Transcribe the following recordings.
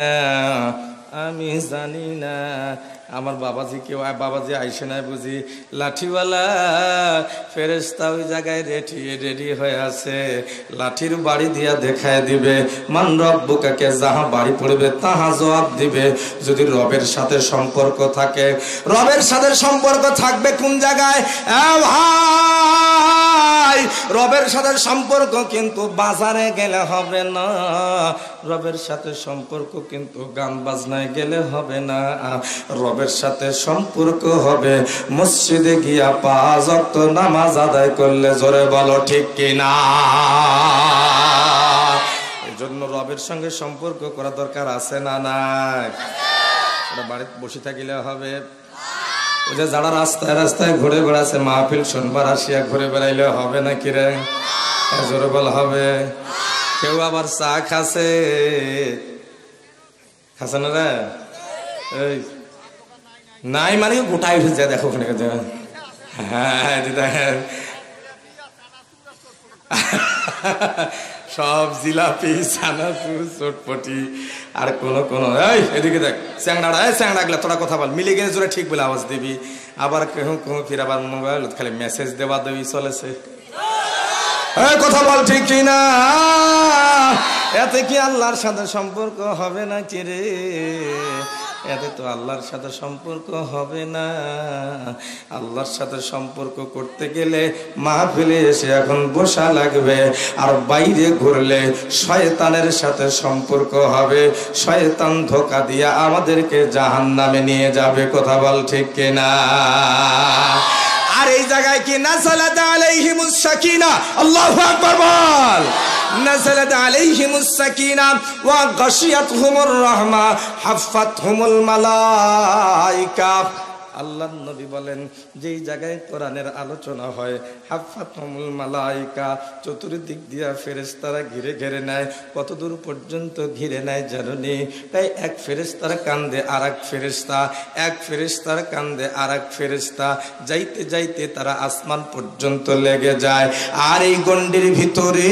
আমি জানি না আমার বাবাজি কেউ বাবাজি আইসে না বুঝি লাঠিওয়ালা ফেরেশতা ওই জায়গায় রেডি হয়ে আছে লাঠির বাড়ি দিয়া দেখায় দিবে মান রব্বুকাকে যাহা বাড়ি পড়বে তাহা জবাব দিবে যদি রবের সাথে সম্পর্ক থাকে রবের সাথে সম্পর্ক থাকবে কোন জায়গায় ভাই রবের সাথে সম্পর্ক কিন্তু বাজারে গেলে হবে না রবের সাথে সম্পর্ক কিন্তু গান বাজনায় গেলে হবে না রবের সাথে সম্পর্ক হবে মসজিদে গিয়া 5 ওয়াক্ত নামাজ আদায় করলে জোরে বলো ঠিক কিনা এজন্য রবের সঙ্গে সম্পর্ক করা দরকার আছে না নাই ওরা বাড়িতে বসে থাকিলে হবে ওই যে যারা রাস্তায় রাস্তায় ঘুরে বেড়াচ্ছে মাহফিল শুনবার আসিয়া ঘুরে বেড়াইলে হবে নাকি রে জোরে বল হবে কেউ আবার চা খাচ্ছে না রে এই নাই মানে গোটাই উঠে যায় দেখো ওখানে হ্যাঁ দেখেন সব জিলাপি চানাচুর চটপটি আর কোন এই এদিকে দেখ চ্যাংড়া গেলে তোরা কথা বল মিলে গেলে জোরে ঠিক বলে আওয়াজ দিবি আবার কেউ ফির আবার মোবাইল খালি মেসেজ দেওয়া দেবি চলেছে কথা বল ঠিক কিনা এতে কি আল্লাহর সাথে সম্পর্ক হবে না কি রে এতে তো আল্লাহর সাথে সম্পর্ক হবে না আল্লাহর সাথে সম্পর্ক করতে গেলে মাহফিলে এসে এখন বসা লাগবে আর বাইরে ঘুরলে শয়তানের সাথে সম্পর্ক হবে শয়তান ধোঁকা দিয়ে আমাদেরকে জাহান্নামে নিয়ে যাবে কথা বল ঠিক কিনা আর এই জায়গায় কি নাযালাত আলাইহিমুস সাকিনা আল্লাহু আকবার বল নাযালাত আলাইহিমুস সাকিনা ওয়া গাশিয়াতহুমুর রাহমা হাফাতহুমুল মালায়েকা আল্লাহর নবী বলেন যেই জায়গায় কোরআনের আলোচনা হয় হাফাতহুমুল মালায়েকা চতুর্দিক দিয়া ফেরেশতারা ঘিরে ঘিরে নেয় কত দূর পর্যন্ত ঘিরে নেয় জানেন তাই এক ফেরেশতার কান্দে আরেক ফেরেশতা এক ফেরেশতার কান্দে আরেক ফেরেশতা যাইতে যাইতে তারা আসমান পর্যন্ত লেগে যায় আর এই গণ্ডির ভিতরে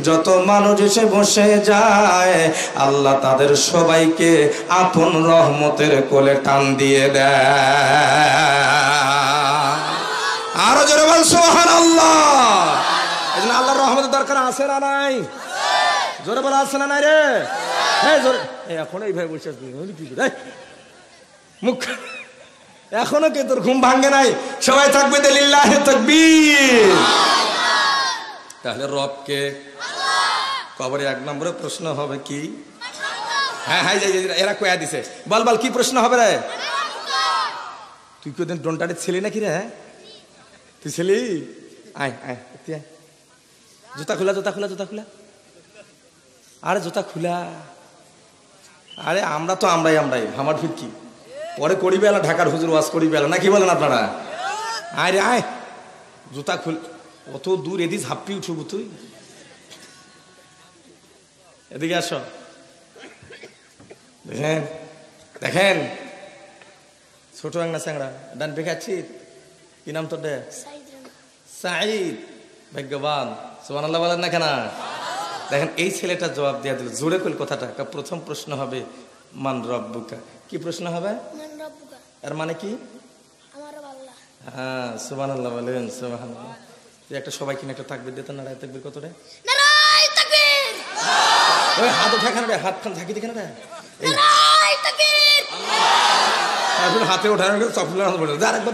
যত মানুষ এসে বসে যায় আল্লাহ তাদের সবাইকে আপন রহমতের কোলে টান দিয়ে দেয় আরো জোরে বল সুবহানাল্লাহ এজন্য আল্লাহর রহমতের দরকার আছে না নাই জোরে বল আছে না নাই রে হ্যাঁ জোরে এখন এই ভাই বসে মুখ এখনো কে তোর ঘুম ভাঙে নাই সবাই থাকবে লিল্লাহি তাকবীর তাহলে রবকে কবরে 1 নম্বরে প্রশ্ন হবে কি হ্যাঁ হ্যাঁ এরা কয়া দিছে বল কি প্রশ্ন হবে রে তুই কোদিন ডন্টাটে ছেলে নাকি রে তুই ছেলে আয় জুতা খোলা আরে জুতা খোলা আরে আমরা তো আমরাই আমার ফির কি পরে করিবে এলা ঢাকার হুজুর ওয়াজ করিবে এলা নাকি বলেন আপনারা আয় রে আয় জুতা খুল অত দূর এদি ঝাপ্পি উঠব তুই এদিকে আসো দেখেন ছোট একটা চ্যাংড়া ডান পেখাচ্ছি কি নাম তোর দে সাঈদ ভাগ্যবান সুবহানাল্লাহ বলেন না কেন দেখেন এই ছেলেটা জবাব দিয়ে দিল জোরে কইল কথাটা প্রথম প্রশ্ন হবে মান রব্বুকা কি প্রশ্ন হবে মান রব্বুকা এর মানে কি আমার রব আল্লাহ হ্যাঁ সুবহানাল্লাহ বলেন সুবহানাল্লাহ তুই একটা সবাই কিনে একটা তাকবীর দিতে নারায়ে তাকবীর কত রে নারায়ে তাকবীর ওই হাত উঠা কেন রে হাত খান থাকি দেখেন রে নারায়ে তাকবীর এখন হাতে ওঠানো চপলা বলে আরেকবার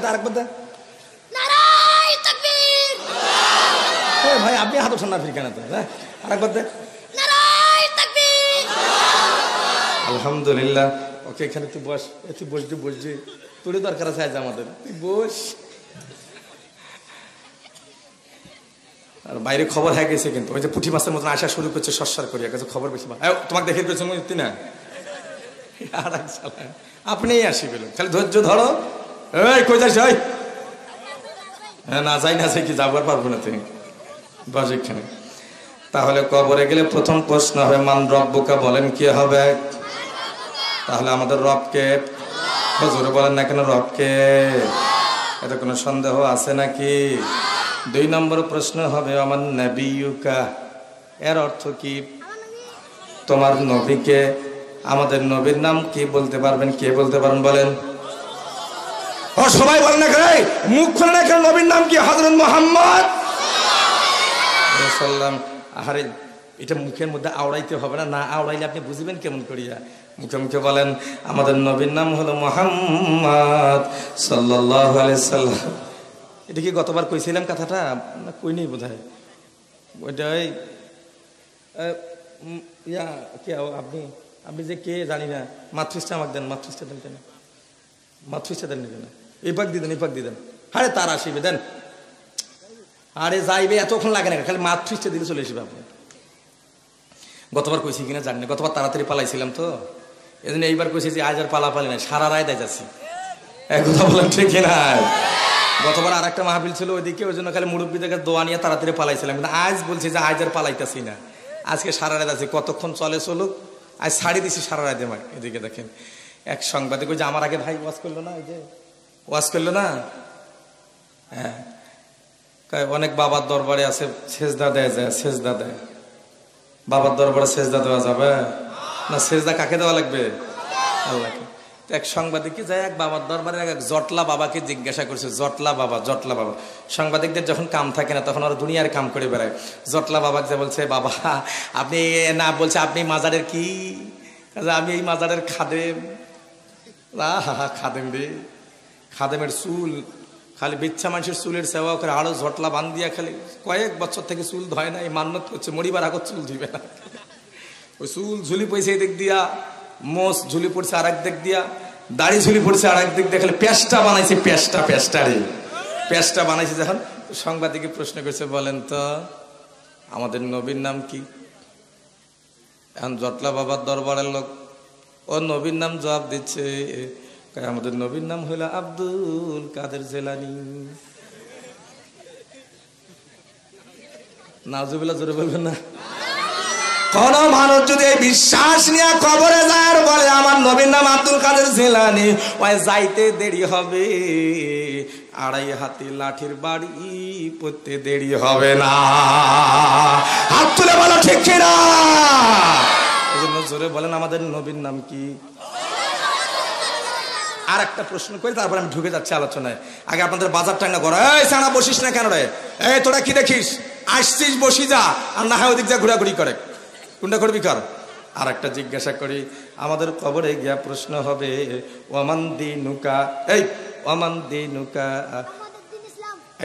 নারায়ে তাকবীর ওই ভাই আপনি হাত ওঠান না ফির কেন তো আরেকবার দে নারায়ে তাকবীর আলহামদুলিল্লাহ ওকে এখানে তুই বস বসজি তোরই দরকার আছে আজ আমাদের তুই বস আর বাইরে খবর হয়ে গেছে কিন্তু ওই যে পুঁটি মাছের মতন আসা শুরু করছে সরসর করিয়া কাছে খবর বেশি তোমাকে দেখে পেয়েছো না আর আপনি আসিবেন খালি ধৈর্য ধরো এই কই যাস হ্যাঁ না যাই কি যাবার পারবো না তুমি বস এখানে তাহলে কবরে গেলে প্রথম প্রশ্ন হবে মান রব্বুকা বলেন কি হবে তাহলে আমাদের রবকে হুজুর বলেন না কেন রবকে এতে কোনো সন্দেহ আছে নাকি 2 নম্বর প্রশ্ন হবে আমার নবিয়ুকা এর অর্থ কি তোমার নবীকে আমাদের নবীর নাম কি বলতে পারবেন? কে বলতে পারেন বলেন? ও সবাই বলেন না করে, মুখ খুলে না কেন, নবীর নাম কি? হযরত মুহাম্মদ সাল্লাম। আরে এটা মুখের মধ্যে আওড়াইতে হবে না, না আওড়াইলে আপনি বুঝবেন কেমন করিয়া? মুখে মুখে বলেন আমাদের নবীর নাম হলো মুহাম্মদ সাল্লাল্লাহু আলাইহি সাল্লাম। এটা কি গতবার কইছিলাম কথাটা? না কই নেই বোধহয়। ওইটাই ইয়া কে আপনি? আপনি যে কে জানি না, মাতৃষ্ঠা আমাকে দেন, মাতৃষ্ঠা দেন কেন? মাতৃষ্ঠা দেন কেন? এই পাক দিয়ে দেন, এই পাক দিয়ে দেন। আরে তার আসিবে দেন, আরে যাইবে, এতক্ষণ লাগে না, খালি মাতৃষ্ঠা দিলে চলে আসবে আপনি। গতবার কইছি কিনা জানি না, গতবার তাড়াতাড়ি পালাইছিলাম তো, এই জন্য এইবার কইছি যে আজ আর পালাপালি নাই, সারা রায় দেয় যাচ্ছি। এক কথা বলেন ঠিক কিনা? গতবার আর একটা মাহফিল ছিল ওইদিকে, ওই জন্য খালি মুরব্বীদের কাছে দোয়া নিয়ে তাড়াতাড়ি পালাইছিলাম, কিন্তু আজ বলছি যে আজ আর পালাইতেছি না, আজকে সারা রাত আছি, কতক্ষণ চলে চলুক, আজ ছাড়ি দিছি সারা রাত দেমাক। এদিকে দেখেন এক সাংবাদিক, ওই যে আমার আগে ভাই ওয়াজ করলো না, ওই যে ওয়াজ করলো না, হ্যাঁ অনেক বাবার দরবারে আছে সেজদা দেয়, যায় সেজদা দেয়, বাবার দরবারে সেজদা দেওয়া যাবে না? সেজদা কাকে দেওয়া লাগবে? আল্লাহকে। এক সাংবাদিককে যায় এক বাবার দরবারে এক জটলা বাবাকে জিজ্ঞাসা করছে, জটলা বাবা, জটলা বাবা। সাংবাদিকদের যখন কাম থাকে না তখন ওরা দুনিয়ার কাম করে বেড়ায়। জটলা বাবাকে বলছে, বাবা আপনি না, বলছে আপনি মাজারের কি? আমি এই মাজারের খাদেম। খাদেম রে, খাদেমের চুল খালি বিচ্ছা মানুষের চুলের সেবা করে, আরো জটলা বান দিয়া খালি কয়েক বছর থেকে চুল ধয় না, এই মান্যত করছে মরিবার আগত চুল ধুইবে না। ওই চুল ঝুলি পড়ছে এই দিক দিয়া, মোষ ঝুলি পড়ছে আর এক দিক দিয়া, দাড়ি ঝুলি পড়ছে আর এক দিক দিয়ে, খালি পেস্টা বানাইছে, পেস্টা পেস্টা রে পেস্টা বানাইছে। যখন সাংবাদিকে প্রশ্ন করছে, বলেন তো আমাদের নবীর নাম কি? এখন জটলা বাবার দরবারের লোক ও নবীর নাম জবাব দিচ্ছে, আমাদের নবীর নাম হইল আব্দুল কাদের জেলানি। নাউজুবিল্লাহ, জোরে বলবেন না? কোন মানুষ যদি এই বিশ্বাস নিয়ে কবরে যায় আর বলে আমার নবীর নাম আব্দুল কাদের জেলানি, ওই যাইতে দেরি হবে, আড়াই হাতি লাঠির বাড়ি পড়তে দেরি হবে না। হাত তুলে বলো ঠিক কিনা? এই জন্য জোরে বলেন আমাদের নবীর নাম কি? আর একটা প্রশ্ন করি, তারপর আমি ঢুকে যাচ্ছি আলোচনায়। আগে আপনাদের বাজার টাঙ্গা করো, এই সানা বসিস না কেন রে? এই তোরা কি দেখিস? আসছিস বসি যা, আর না হয় ওদিক যা ঘোরাঘুরি করে, কোনটা করবি কর। আর একটা জিজ্ঞাসা করি, আমাদের কবরে গিয়া প্রশ্ন হবে ওয়ামান দিনুকা, এই ওয়ামান দিনুকা,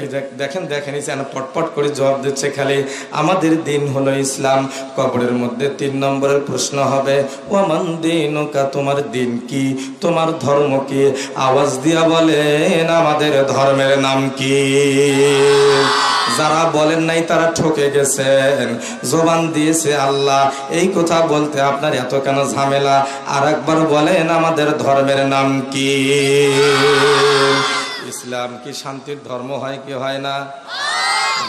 এই দেখেন দেখেন পটপট করে জবাব দিচ্ছে খালি আমাদের দিন হলো ইসলাম। কবরের মধ্যে 3 নম্বরের প্রশ্ন হবে ওয়ামান দিনুকা, তোমার দিন কি, তোমার ধর্ম কি? আওয়াজ দিয়া বলেন আমাদের ধর্মের নাম কি? যারা বলেন নাই তারা ঠকে গেছেন, জবান দিয়েছে আল্লাহ, এই কথা বলতে আপনার এত কেন ঝামেলা? আর একবার বলেন আমাদের ধর্মের নাম কি? ইসলাম কি শান্তির ধর্ম হয় কি হয় না?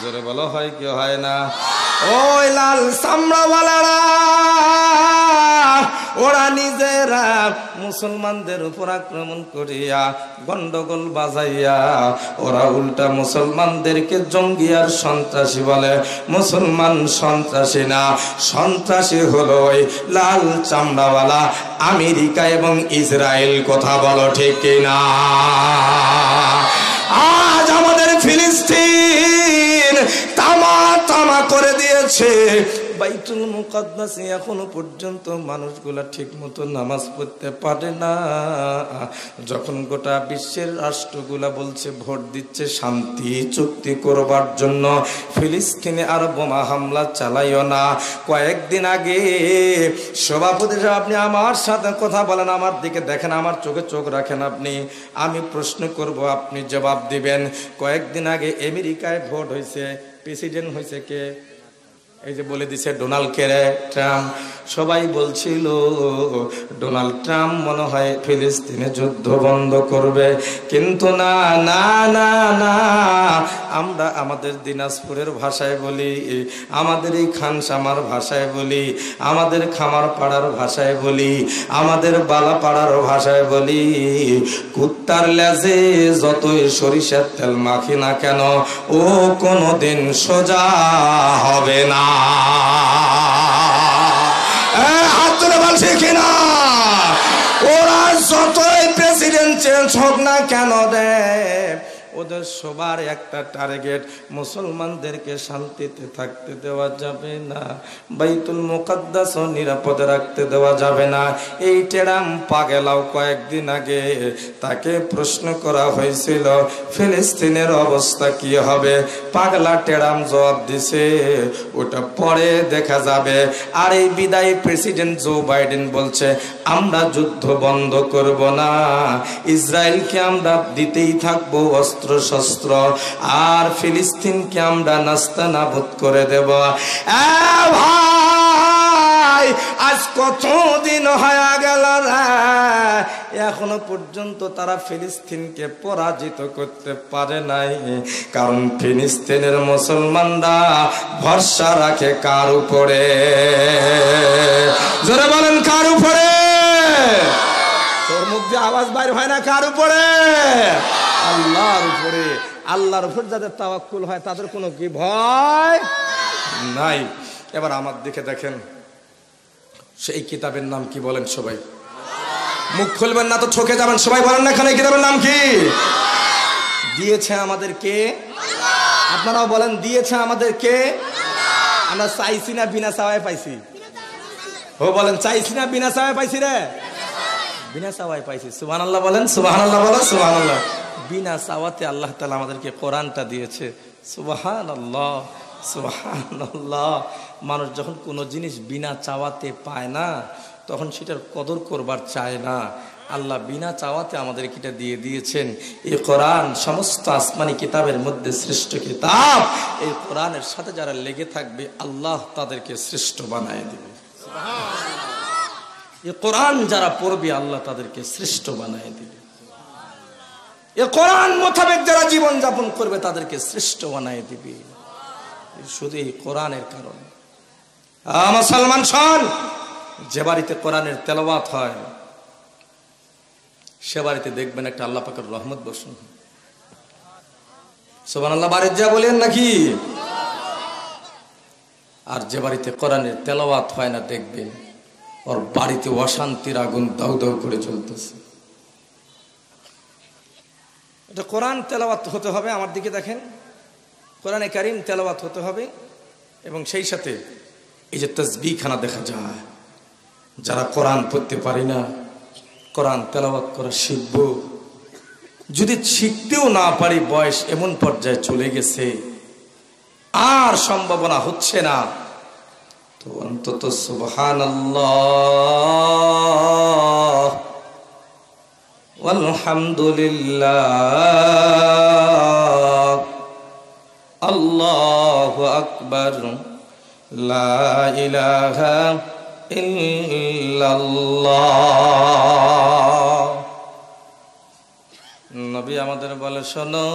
জোরে বলো, হয় কি হয় না? ওই লাল চামড়াওয়ালারা ওরা নিজেরা মুসলমানদের উপর আক্রমণ করিয়া গন্ডগোল বাজাইয়া ওরা উল্টা মুসলমানদেরকে জঙ্গি আর সন্ত্রাসী বলে। মুসলমান সন্ত্রাসী না, সন্ত্রাসী হলো ওই লাল চামড়াওয়ালা আমেরিকা এবং ইসরায়েল। কথা বলো ঠিক কিনা? আজ আমাদের ফিলিস্তিন তামা তামা করে দিয়েছে বাইতুল মুকাদ্দাসে, এখনো পর্যন্ত মানুষগুলা ঠিক মতো নামাজ পড়তে পারে না। যখন গোটা বিশ্বের রাষ্ট্রগুলা বলছে ভোট দিচ্ছে শান্তি চুক্তি করবার জন্য, ফিলিস্তিনে আর বোমা হামলা চালাইও না। কয়েকদিন আগে সভাপতি সাহেব, আপনি আমার সাথে কথা বলেন, আমার দিকে দেখেন, আমার চোখে চোখ রাখেন আপনি, আমি প্রশ্ন করব আপনি জবাব দিবেন। কয়েকদিন আগে আমেরিকায় ভোট হয়েছে, প্রেসিডেন্ট হয়েছে কে? এই যে বলে দিছে ডোনাল্ড ট্রাম্প। সবাই বলছিল ডোনাল্ড ট্রাম্প মনে হয় ফিলিস্তিনে যুদ্ধ বন্ধ করবে, কিন্তু না না না না, আমরা আমাদের দিনাজপুরের ভাষায় বলি, আমাদের এই খানসামার ভাষায় বলি, আমাদের খামার পাড়ার ভাষায় বলি, আমাদের বালা পাড়ার ভাষায় বলি, কুত্তার লেজে যতই সরিষার তেল মাখি না কেন ও কোনোদিন সোজা হবে না। হাত তুলে বলছে কিনা? চেঞ্জ হোক না কেন রে, ওদের সবার একটা টার্গেট, মুসলমানদেরকে শান্তিতে থাকতে দেওয়া যাবে না, বাইতুল মুকাদ্দাসও নিরাপদে রাখতে দেওয়া যাবে না। এই টেরাম পাগলাও কয়েকদিন আগে তাকে প্রশ্ন করা হয়েছিল ফিলিস্তিনের অবস্থা কি হবে, পাগলা টেরাম জবাব দিছে ওটা পরে দেখা যাবে। আর এই বিদায়ী প্রেসিডেন্ট জো বাইডেন বলছে আমরা যুদ্ধ বন্ধ করব না, ইসরায়েলকে আমরা দিতেই থাকবো অস্ত্র শস্ত্র, আর ফিলিস্তিনকে আমরা নাস্তানাবুদ করে দেব। ভাই আজ কতদিন হয়ে গেল রে, এখনো পর্যন্ত তারা ফিলিস্তিনকে পরাজিত করতে পারে নাই। কারণ ফিলিস্তিনের মুসলমানরা ভরসা রাখে কার উপরে? জোরে বলেন কার উপরে? তোর মুখ দিয়ে আওয়াজ বাইর হয় না, কার উপরে? আল্লাহর উপরে। আল্লাহর উপর যাদের তাওয়াক্কুল হয় তাদের কোনো কি ভয় নাই। এবার আমার দিকে দেখেন, সেই কিতাবের নাম কি বলেন সবাই? মুখ খুলবেন না তো ঠকে যাবেন। সবাই বলেন না এখানে কিতাবের নাম কি? দিয়েছে আমাদের কে? আপনারাও বলেন দিয়েছে আমাদের কে? আমরা চাইছি না বিনা চাওয়ায় পাইছি? ও বলেন চাইছি না বিনা চাওয়ায় পাইছি রে? বিনা চাওয়ায় পাইছি। সুবহানাল্লাহ বলেন, সুবহানাল্লাহ বলো, সুবহানাল্লাহ। বিনা চাওয়াতে আল্লাহ তাআলা আমাদেরকে কোরআনটা দিয়েছে। সুবহানাল্লাহ, সুবহানাল্লাহ। মানুষ যখন কোনো জিনিস বিনা চাওয়াতে পায় না তখন সেটার কদর করবার চায় না। আল্লাহ বিনা চাওয়াতে আমাদেরকে এটা দিয়ে দিয়েছেন। এই কোরআন সমস্ত আসমানি কিতাবের মধ্যে শ্রেষ্ঠ কিতাব। এই কোরআনের সাথে যারা লেগে থাকবে আল্লাহ তাদেরকে শ্রেষ্ঠ বানায় দেবে। এই কোরআন যারা পড়বে আল্লাহ তাদেরকে শ্রেষ্ঠ বানায় দেবে। এই কোরআন মোতাবেক যারা জীবন যাপন করবে তাদেরকে শ্রেষ্ঠ বানায় দিবে। শুধু এই কোরআনের কারণে। মুসলমান শোন, যে বাড়িতে কোরআনের তেলাওয়াত হয় সে বাড়িতে দেখবেন একটা আল্লাহ পাকের রহমত বর্ষণ। সুবহানাল্লাহ বাড়িতে যা বলেন নাকি? আর যে বাড়িতে কোরআনের তেলাওয়াত হয় না দেখবেন ওর বাড়িতে অশান্তির আগুন দাউ দাউ করে চলতেছে। এটা কোরআন তেলাওয়াত হতে হবে। আমার দিকে দেখেন, কোরআনে কারীম তেলাওয়াত হতে হবে এবং সেই সাথে এই যে তাসবিহ খানা দেখা যায়। যারা কোরআন পড়তে পারি না কোরআন তেলাওয়াত করা শিখব, যদি শিখতেও না পারি বয়স এমন পর্যায়ে চলে গেছে আর সম্ভাবনা হচ্ছে না, তো অন্তত সুবহানাল্লাহ আলহামদুলিল্লাহ আল্লাহু আকবার লা ইলাহা ইল্লাল্লাহ। নবী আমাদের বলে শোনো,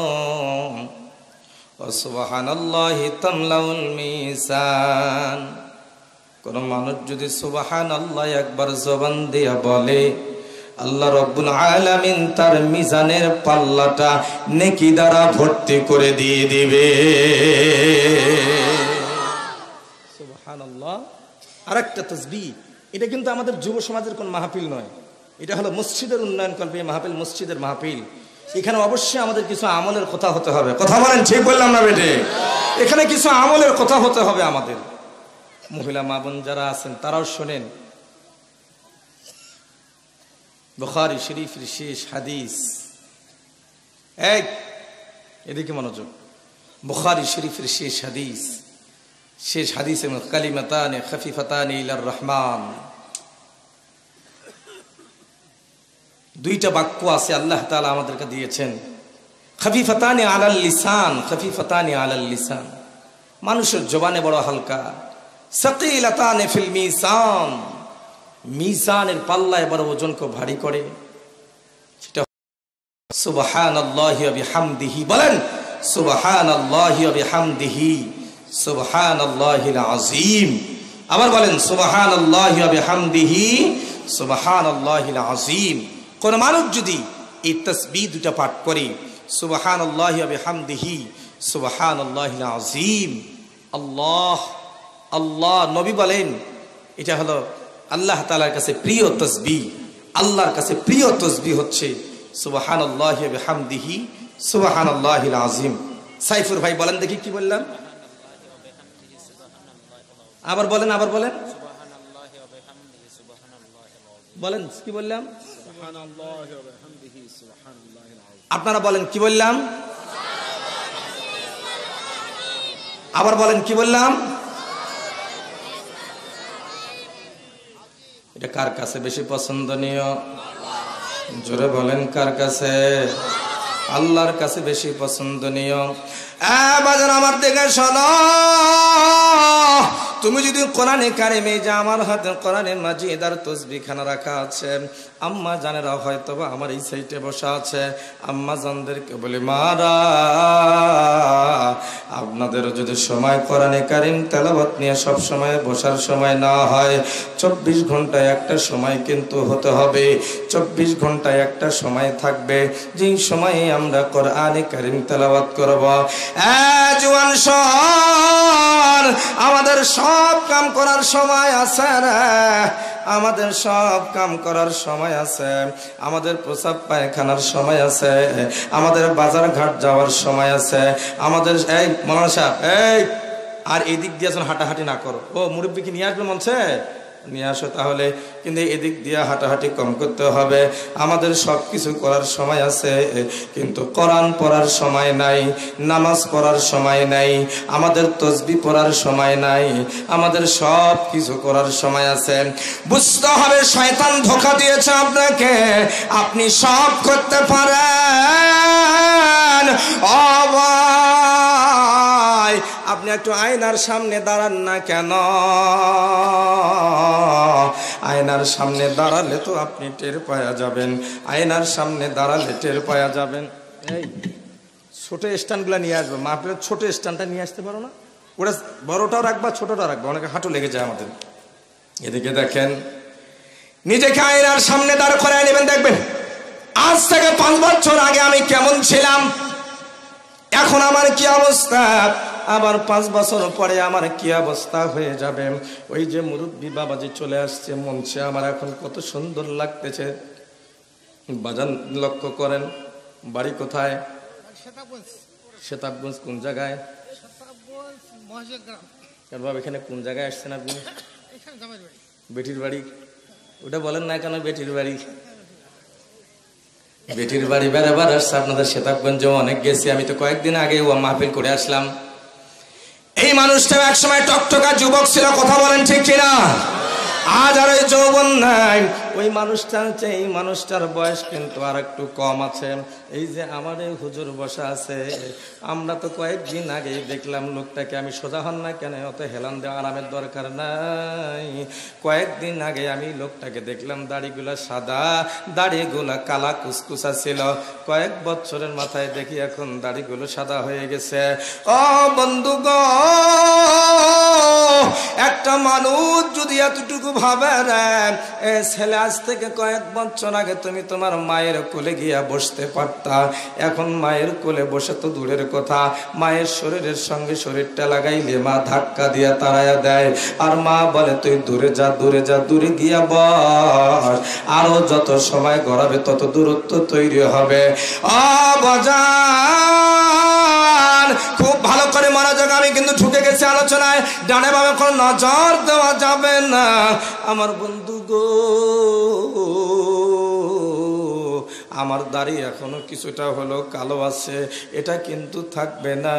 সুবহানাল্লাহি তামলাউল মিজান। কোন মানুষ যদি সুবহানাল্লাহ একবার জবান দিয়া বলে আল্লাহ রাব্বুল আলামিন তার মিজানের পাল্লাটা নেকি দ্বারা ভর্তি করে দিয়ে দিবে। সুবহানাল্লাহ। আরেকটা তাসবিহ, এটা কিন্তু আমাদের যুব সমাজের কোন মাহফিল নয়, এটা হলো মসজিদের উন্নয়ন কল্পে মাহফিল, মসজিদের মাহফিল। এখানে অবশ্যই আমাদের কিছু আমলের কথা হতে হবে। কথা বলেন, ঠিক বললাম না বেটে? এখানে কিছু আমলের কথা হতে হবে আমাদের। মহিলা মা বোন যারা আছেন তারাও শোনেন। বুখারী শরীফের শেষ হাদিস, এদিকে মনোযোগ। বুখারী শরীফের শেষ হাদিস, শেষ হাদিসে কালিমাতানে খফিফাতানে ইলার রহমান, দুইটা বাক্য আছে আল্লাহ তাআলা আমাদেরকে দিয়েছেন। খফিফাতানে আলাল লিসান, খফিফাতানে আলাল লিসান, মানুষের জবানে বড় হালকা। সাকিলাতানে ফিল মিজান, মিজানের পাল্লায় বড় ওজনকে ভারী করে। সেটা সুবহানাল্লাহি ওয়া বিহামদিহি, বলেন সুবহানাল্লাহি ওয়া বিহামদিহি সুবহানাল্লাহিল আযীম। আবার বলেন সুবহানাল্লাহি ওয়া বিহামদিহি সুবহানাল্লাহিল আযীম। কোন মানুষ যদি এই তাসবিহ দুটো পাঠ করে সুবহানাল্লাহি ওয়া বিহামদিহি সুবহানাল্লাহিল আযীম, আল্লাহ আল্লাহ, নবী বলেন এটা হলো আল্লাহ তাআলার কাছে প্রিয় তাসবিহ। আল্লাহর কাছে প্রিয় তাসবিহ হচ্ছে সুবহানাল্লাহি ওয়া বিহামদিহি সুবহানাল্লাহিল আযীম। সাইফুর ভাই বলেন দেখি কি বললাম, আবার বলেন, আবার বলেন, বলেন কি বললাম, আপনারা বলেন কি বললাম, আবার বলেন কি বললাম। এটা কার কাছে বেশি পছন্দনীয়? জোরে বলেন কার কাছে? আল্লাহর কাছে বেশি পছন্দনীয়। বাজার আমার দিকে শোনো, তুমি যদি কোরআনে কারিমে, যে আমার হাতে কোরআনে মাজিদ আর তাসবিহ খানা রাখা আছে, আম্মা জানেরা হয়তো বা আমার এই সাইডে বসা আছে, আম্মা জানদেরকে বলি মারা, আপনাদের যদি সময় কোরআনে কারিম তেলাওয়াত নিয়ে সব সময় বসার সময় না হয়, 24 ঘন্টায় একটা সময় কিন্তু হতে হবে। 24 ঘন্টায় একটা সময় থাকবে, যেই সময়ে আমরা কোরআনে কারিম তেলাওয়াত করব। জওয়ান শহর, আমাদের সব কাম করার সময় আছে রে, আমাদের সব কাম করার সময় আছে, আমাদের প্রসাব পায়খানার সময় আছে, আমাদের বাজার ঘাট যাওয়ার সময় আছে, আমাদের এই মাওলানা সাহেব, এই আর এদিক দিয়ে যেন হাঁটাহাঁটি না করো। ও মুরব্বীকে নিয়ে আসবে মঞ্চে, নিয়ে আসো তাহলে, কিন্তু এদিক দিয়ে হাঁটাহাঁটি কম করতে হবে। আমাদের সব কিছু করার সময় আছে, কিন্তু কোরআন পড়ার সময় নাই, নামাজ পড়ার সময় নাই, আমাদের তাসবিহ পড়ার সময় নাই, আমাদের সব কিছু করার সময় আছে। বুঝতে হবে শয়তান ধোঁকা দিয়েছে আপনাকে, আপনি সব করতে পারেন। ও ভাই, আপনি একটু আয়নার সামনে দাঁড়ান না কেন? আয়নার সামনে দাঁড়ালে তো আপনি টের পাওয়া যাবেন, আয়নার সামনে দাঁড়ালে টের পাওয়া যাবেন। এই ছোট স্ট্যান্ডগুলো নিয়ে আসবে, মাপের ছোট স্ট্যান্ডটা নিয়ে আসতে পারো না? ওটা বড়টাও রাখবা, ছোটটাও রাখবা, অনেকে হাঁটু লেগে যায় আমাদের। এদিকে দেখেন, নিজেকে আয়নার সামনে দাঁড় করায় নেবেন, দেখবেন আজ থেকে 5 বছর আগে আমি কেমন ছিলাম, এখন আমার কি অবস্থা, আবার 5 বছর পরে আমার কি অবস্থা হয়ে যাবে। ওই যে মুরব্বী বাবাজি চলে আসছে মঞ্চে, আমার এখন কত সুন্দর লাগতেছে। বাজান লক্ষ্য করেন, বাড়ি কোথায়? সেতাবগঞ্জ। কোন জায়গায়? এখানে কোন জায়গায় আসছেন আপনি? বেটির বাড়ি। ওটা বলেন না কেন বেটির বাড়ি? বেটির বাড়ি বেড়াবার আসছে আপনাদের সেতাবগঞ্জে অনেক গেছি, আমি তো কয়েকদিন আগে ও মাহফিল করে আসলাম। এই মানুষটা একসময় টকটকা যুবক ছিল, কথা বলেন ঠিক কিনা? আজ আর ওই যৌবন নাই। ওই মানুষটা হচ্ছে, এই মানুষটার বয়স কিন্তু আর একটু কম আছে। এই যে আমার এই হুজুর বসা আছে, আমরা তো কয়েকদিন আগেই দেখলাম লোকটাকে, আমি সোজা হন না কেন, অত হেলান দেওয়া আরামের দরকার নাই। কয়েকদিন আগে আমি লোকটাকে দেখলাম, দাড়িগুলা সাদা, দাড়িগুলা কালা কুসকুসা ছিল। কয়েক বছরের মাথায় দেখি এখন দাড়িগুলো সাদা হয়ে গেছে। ও বন্ধুগণ, একটা মানুষ যদি এতটুকু ভাবে রে, ছেলে আজ থেকে কয়েক বছর আগে তুমি তোমার মায়ের কোলে গিয়া বসতে পারতা, এখন মায়ের কোলে বসে তো দূরের কথা, মায়ের শরীরের সঙ্গে শরীরটা লাগাইলে মা ধাক্কা দিয়া তাড়াইয়া দেয়, আর মা বলে তুই দূরে যা, দূরে যা, দূরে গিয়া বস। আরো যত সময় গড়াবে তত দূরত্ব তৈরি হবে। ও বাজান, খুব ভালো করে মনোযোগ, আমি কিন্তু ঢুকে গেছি আলোচনায়, ডানে বামে কোনো নজর দেওয়া যাবে না। আমার বন্ধু গো, আমার দাড়ি এখনো কিছুটা হলো কালো আছে, এটা কিন্তু থাকবে না।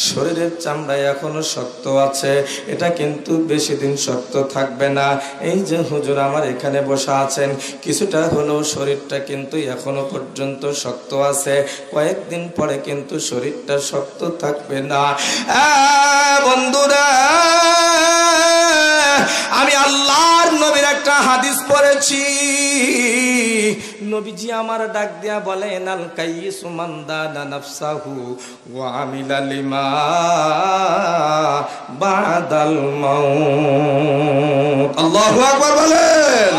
শরীরের চামড়ায় এখনো শক্ত আছে, এটা কিন্তু বেশি দিন শক্ত থাকবে না। এই যে হুজুর আমার এখানে বসা আছেন, কিছুটা হলেও শরীরটা কিন্তু এখনো পর্যন্ত শক্ত আছে, কয়েকদিন পরে কিন্তু শরীরটা শক্ত থাকবে না। বন্ধুরা, আমি আল্লাহর নবীর একটা হাদিস পড়েছি, নবীজি আমার ডাক দিয়া বলেন, আল কাইয়িসু মান দানা নাফসাহু ওয়া আমিলা লিমা বাদাল মাউত। আল্লাহু আকবার বলেন।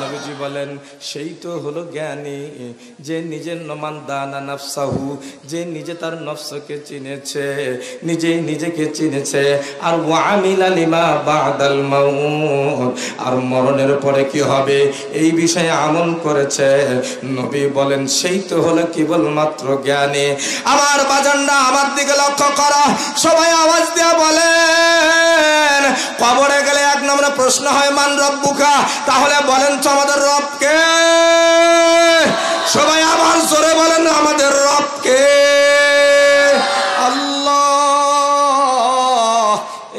নবীজি বলেন সেই তো হলো জ্ঞানী, যে নিজের নমান দানা নাফসাহু, যে নিজে তার নফসকে চিনেছে, নিজেই নিজেকে চিনেছে। আর ওয়ামিলা লিমা বাদাল মাউত, আর মরণের পরে কি হবে এই বিষয়ে আমল করেছে। নবী বলেন সেই তো হলো কেবলমাত্র জ্ঞানী। আমার বাজানরা আমার দিকে লক্ষ্য করো, সবাই আওয়াজ দিয়ে বলেন কবরে গেলে এক নম্বরে প্রশ্ন হয় মান রব্বুকা, তাহলে বলেন তো আমাদের রব কে? সবাই আবার জোরে বলেন আমাদের রব কে? আল্লাহ।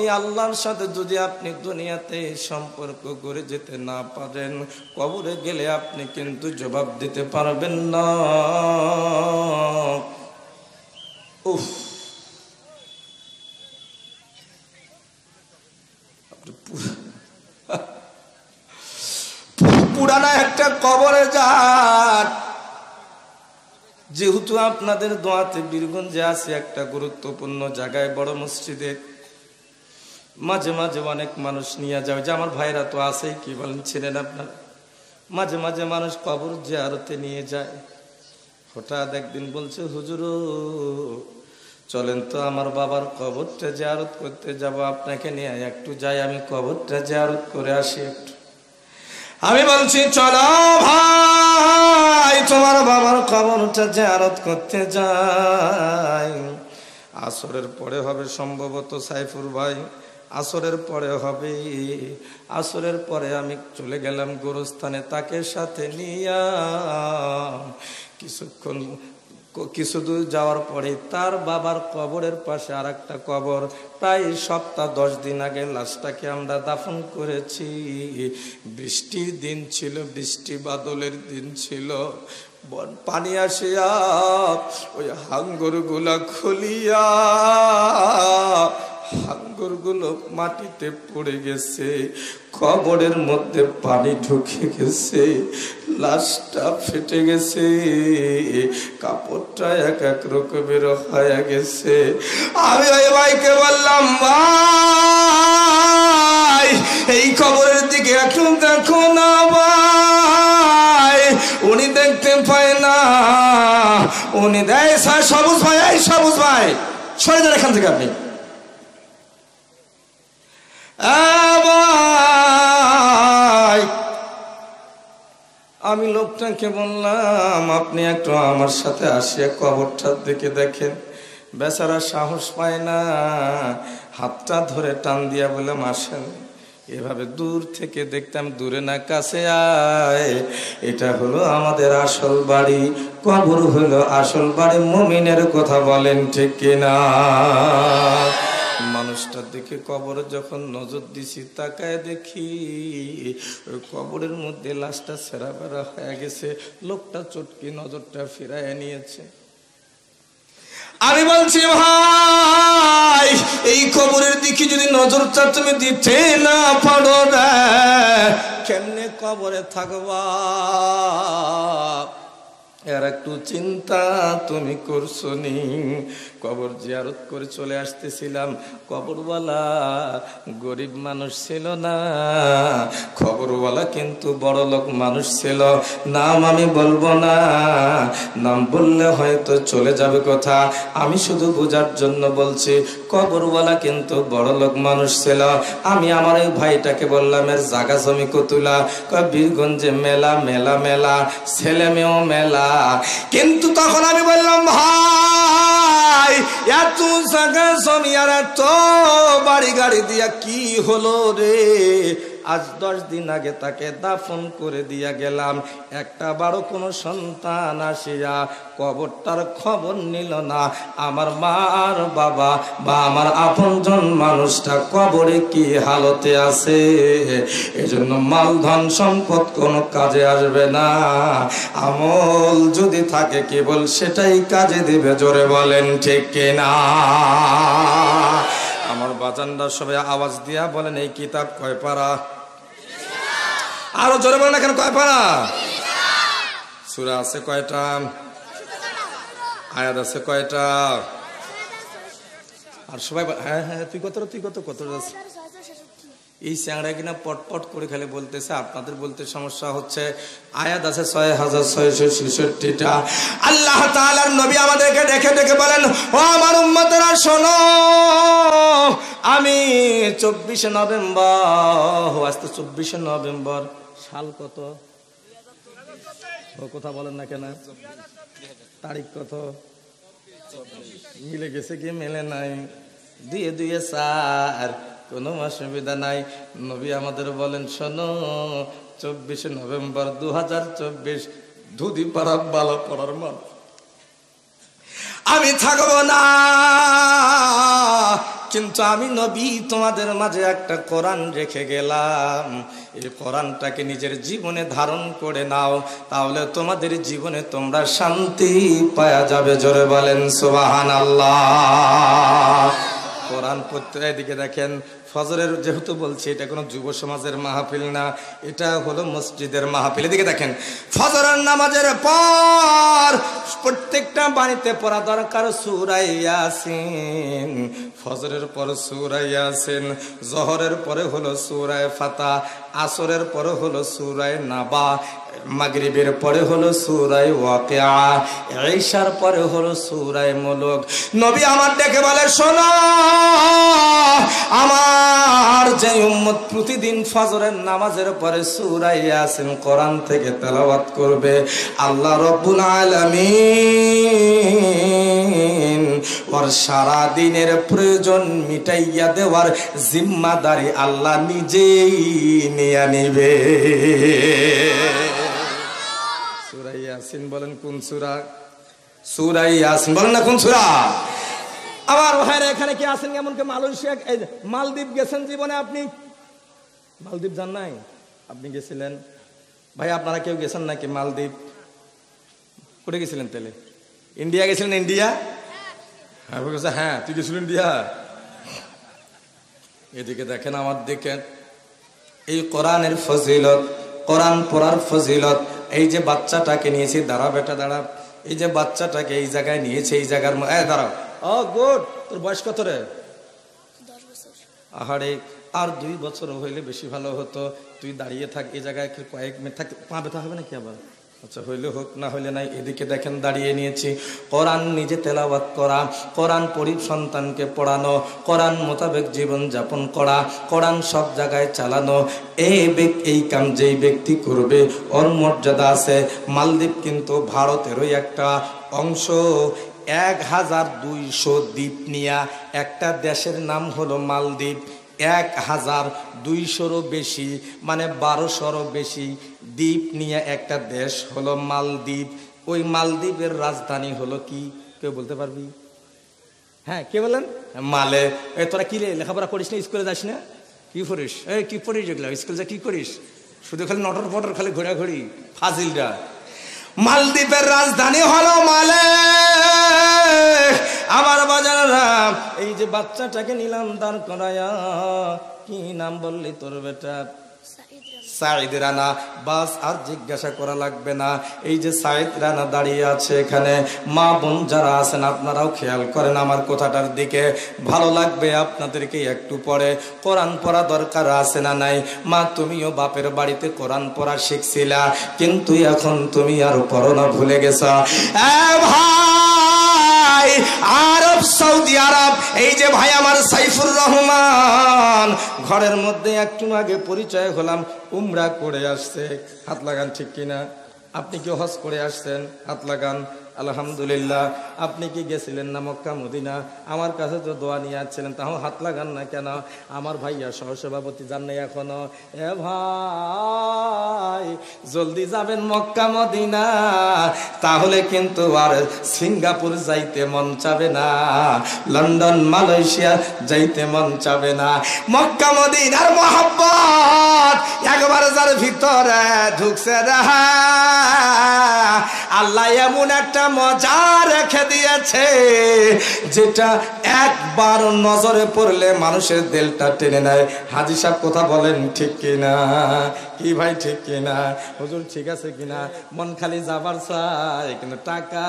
এই আল্লাহর সাথে যদি আপনি দুনিয়াতে সম্পর্ক করে যেতে না পারেন, কবরে গেলে আপনি কিন্তু জবাব দিতে পারবেন না। উফ, পুরানা একটা কবরে যান। যেহেতু আপনাদের দোয়াতে বীরগঞ্জে আছে একটা গুরুত্বপূর্ণ জায়গায়, বড় মসজিদে মাঝে মাঝে অনেক মানুষ নিয়ে যায়, যে আমার ভাইরা তো আছেই, কি বলেন ছিলেন আপনারা, মাঝে মাঝে মানুষ কবর জিয়ারতে নিয়ে যায়। হঠাৎ একদিন বলছে হুজুর চলেন তো আমার বাবার কবরটা জিয়ারত করতে যাব, আপনাকে নিয়ে একটু যাই, আমি কবরটা জিয়ারত করে আসি একটু। আমি বলছি চলো ভাই তোমার বাবার কবরটা জিয়ারত করতে যাই। আসরের পরে হবে সম্ভবত সাইফুর ভাই, আসরের পরে হবে। আসরের পরে আমি চলে গেলাম গোরস্থানে, তাকে সাথে নিয়া কিছু দূর যাওয়ার পরে তার বাবার কবরের পাশে আর একটা কবর, প্রায় সপ্তাহ 10 দিন আগে লাশটাকে আমরা দাফন করেছি। বৃষ্টির দিন ছিল, বৃষ্টি বাদলের দিন ছিল, পানি আসিয়া ওই হাঙ্গর গুলা খুলিয়া হাঙ্গরগুলো মাটিতে পড়ে গেছে, কবরের মধ্যে পানি ঢুকে গেছে, লাশটা ফেটে গেছে, কাপড়টা এক এক রকমের হয়ে গেছে। আমি ওই ভাইকে বললাম ভাই এই কবরের দিকে একটু দেখো না ভাই। উনি দেখতে পায় না, উনি দেয় সবুজ ভাই, এই সবুজ ভাই সরে যান এখান থেকে আপনি। আমি লোকটাকে বললাম আপনি একটু আমার সাথে আসিয়া কবরটার দিকে দেখেন। বেচারা সাহস পায় না, হাতটা ধরে টান দিয়া বললাম আসেন। এভাবে দূর থেকে দেখতাম, দূরে না কাছে আয়, এটা হলো আমাদের আসল বাড়ি, কবর হলো আসল বাড়ি। মুমিনের কথা বলেন ঠিক কিনা? মানুষটার দিকে কবরে যখন নজর দিছি, তাকায় দেখি ওই কবরের মধ্যে লাশটা ছেঁড়া বেড়া হয়ে গেছে। লোকটা চটকি নজরটা ফিরায় নিয়েছে। আমি বলছি ভাই এই কবরের দিকে যদি নজরটা তুমি দিতে না পারো রে, কেমনে কবরে থাকবা? এর একটু চিন্তা তুমি করছো নি? কবর জিয়ারত করে চলে আসতেছিলাম, কবরওয়ালা গরিব মানুষ ছিল না, কবরওয়ালা কিন্তু বড় লোক মানুষ ছিল। নাম আমি বলবো না, নাম বললে হয়তো চলে যাবে কথা, আমি শুধু বোঝার জন্য বলছি। কবরওয়ালা কিন্তু বড় লোক মানুষ ছিল। আমি আমার এই ভাইটাকে বললাম এর জায়গা জমি কতুলা, বীরগঞ্জে মেলা মেলা মেলা, ছেলে মেয়েও মেলা। কিন্তু তখন আমি বললাম ভাই এত জায়গা জমি আর এত বাড়ি গাড়ি দিয়া কি হলো রে? আজ 10 দিন আগে তাকে দাফন করে দিয়া গেলাম, একটা বারো কোনো সন্তান আসিয়া কবরটার খবর নিল না। আমার মার বাবা বা আমার আপনজন মানুষটা কবরে কি হালতে আছে। এজন্য মাল ধন সম্পদ কোনো কাজে আসবে না, আমল যদি থাকে কেবল সেটাই কাজে দিবে। জোরে বলেন ঠিক কিনা? আমার বাজানরা সবাই আওয়াজ দিয়া বলেন এই কিতাব কয় পারা? আরো জোরে বলেন এখন কয় পারা? সূরা আছে কয়টা? আয়াত আছে কয়টা? আর সবাই হ্যাঁ হ্যাঁ তুই কত আছে? এই চ্যাংড়া কিনা পটপট করে খালি বলতেছে, আপনাদের বলতে সমস্যা হচ্ছে। আয়াত আছে 6666টা। আল্লাহ তাআলার নবী আমাদেরকে দেখে দেখে বলেন, ও আমার উম্মতেরা শোনো, আমি 24 নভেম্বর, আজ তো 24 নভেম্বর, সাল কত? ও কথা বলেন না কেন? তারিখ কত? মিলে গেছে কি মেলে নাই? 2-2-4, কোনো অসুবিধা নাই। নবী আমাদের বলেন, শোনো, 24 নভেম্বর 2024 ধুতি পাড়া বালা পড়ার মান আমি থাকবো না, কিন্তু আমি নবী তোমাদের মাঝে একটা কোরআন রেখে গেলাম। এই কোরআনটাকে নিজের জীবনে ধারণ করে নাও, তাহলে তোমাদের জীবনে তোমরা শান্তি পাওয়া যাবে। জোরে বলেন সুবহানাল্লাহ। কোরআন পড়তে এদিকে দেখেন, ফজরের যেহেতু বলছি, এটা কোনো যুব সমাজের মাহফিল না, এটা হলো মসজিদের মাহফিল। এদিকে দেখেন, ফজরের নামাজের পর প্রত্যেকটা বাড়িতে পড়া দরকার সূরা ইয়াসিন। ফজরের পর সূরা ইয়াসিন, জোহরের পরে হলো সূরা ফাতা, আসরের পরে হলো সূরা নাবা, মাগরিবের পরে হলো সূরা ওয়াকিয়া, ঈশার পরে হলো সূরা মুলক। নবী আমার ডেকে বলে, শোনো, আমার যে উম্মত প্রতিদিন ফজরের নামাজের পরে সূরা ইয়াসিন কোরআন থেকে তেলাওয়াত করবে, আল্লাহ রাব্বুল আলামিন ওর সারা দিনের প্রয়োজন মিটাইয়া দেওয়ার জিম্মাদারি আল্লাহ নিজেই নিয়ে নিবে। সূরা ইয়াসিন বলেন কোন সূরা? সূরা ইয়াসিন বলেন না কোন সূরা? আমার ভাইরা এখানে কি আছেন এমন কি মালয়েশিয়া, মালদ্বীপ গেছেন জীবনে? আপনি মালদ্বীপ যান নাই? আপনি গেছিলেন? ভাই আপনারা কেউ গেছেন নাকি মালদ্বীপ? কোথায় গেছিলেন তাহলে? ইন্ডিয়া গেছিলেন? ইন্ডিয়া? হ্যাঁ, তুই গেছিলেন ইন্ডিয়া? এদিকে দেখেন, আমার দিকে এই কোরআনের ফজিলত, কোরআন পড়ার ফজিলত। এই যে বাচ্চাটাকে নিয়েছি, দাঁড়া বেটা দাঁড়া, এই যে বাচ্চাটাকে এই জায়গায় নিয়েছে, এই জায়গার দাঁড়াও। ও গুড, তোর বয়স কত রে? 10 বছর। আহারে, আর 2 বছর হইলে বেশি ভালো হতো। তুই দাঁড়িয়ে থাক এই জায়গায়, কয়েক মিনিট থাক, পা ব্যথা হবে নাকি আবার? আচ্ছা, হইলে হোক, না হইলে নাই। এদিকে দেখেন দাঁড়িয়ে নিয়েছি, কোরআন নিজে তেলাওয়াত করা, কোরআন পড়ি সন্তানকে পড়ানো, কোরআন মোতাবেক জীবন যাপন করা, কোরআন সব জায়গায় চালানো। এই কাম যেই ব্যক্তি করবে ওর মর্যাদা আছে। মালদ্বীপ কিন্তু ভারতেরই একটা অংশ। 1200 দ্বীপ নিয়া একটা দেশের নাম হলো মালদ্বীপ। 1200-ও বেশি, মানে 1200-ও বেশি দ্বীপ নিয়ে একটা দেশ হলো মালদ্বীপ। ওই মালদ্বীপের রাজধানী হলো কি? কেউ বলতে পারবি? হ্যাঁ, কে বলেন? মালে। তোরা কি রে, লেখাপড়া করিস না? স্কুলে যাস না? কি করিস? কি পড়িস যেগুলো? স্কুলে যা কি করিস? শুধু খালি নটর ফটর, খালি ঘোরাঘুরি, ফাজিলটা। মালদ্বীপের রাজধানী হলো মালে। আমার বাজাররা, এই যে বাচ্চাটাকে নিলাম দাঁড় করায়া, কি নাম বললি তোর বেটা? সাইদ রানা। বাস, আর জিজ্ঞাসা করা লাগবে না। এই যে সাইদ রানা দাঁড়িয়ে আছে এখানে, মা বোন যারা আছেন আপনারাও খেয়াল করেন আমার কথাটার দিকে, ভালো লাগবে আপনাদেরকে। একটু পরে কোরআন পড়া দরকার আছে না নাই? মা, তুমিও বাপের বাড়িতে কোরআন পড়া শিখছিলা, কিন্তু এখন তুমি আর পড়ো না, ভুলে গেছ। ভাই, আরব, সৌদি আরব, এই যে ভাই আমার সাইফুর রহমান, ঘরের মধ্যে একটু আগে পরিচয় হলাম, উমরা করে আসছে। হাত লাগান, ঠিক কিনা? আপনি কি হজ করে আসছেন? হাত লাগান। আলহামদুলিল্লাহ। আপনি কি গেছিলেন না মক্কা মদিনা? আমার কাছে তো দোয়া নিয়ে আসছিলেন, তাও হাত লাগান না কেন? আমার ভাইয়া সহসভাপতি যান নাই এখনো? ভাই, জলদি যাবেন মক্কা মদিনা, তাহলে কিন্তু আর সিঙ্গাপুর যাইতে মন চাবে না, লন্ডন মালয়েশিয়া যাইতে মন চাবে না। মক্কা মদিনার মহব্বত একবার যার ভিতরে ঢুকছে রে, আল্লাহ এমন একটা মজা রেখে দিয়েছে, যেটা একবার নজরে পড়লে মানুষের দিলটা টেনে নেয়। হাজী সাহেব কথা বলেন, ঠিক কিনা? কি ভাই, ঠিক কিনা? হুজুর ঠিক আছে কিনা? মন খালি যাবার চায়, কিন্তু টাকা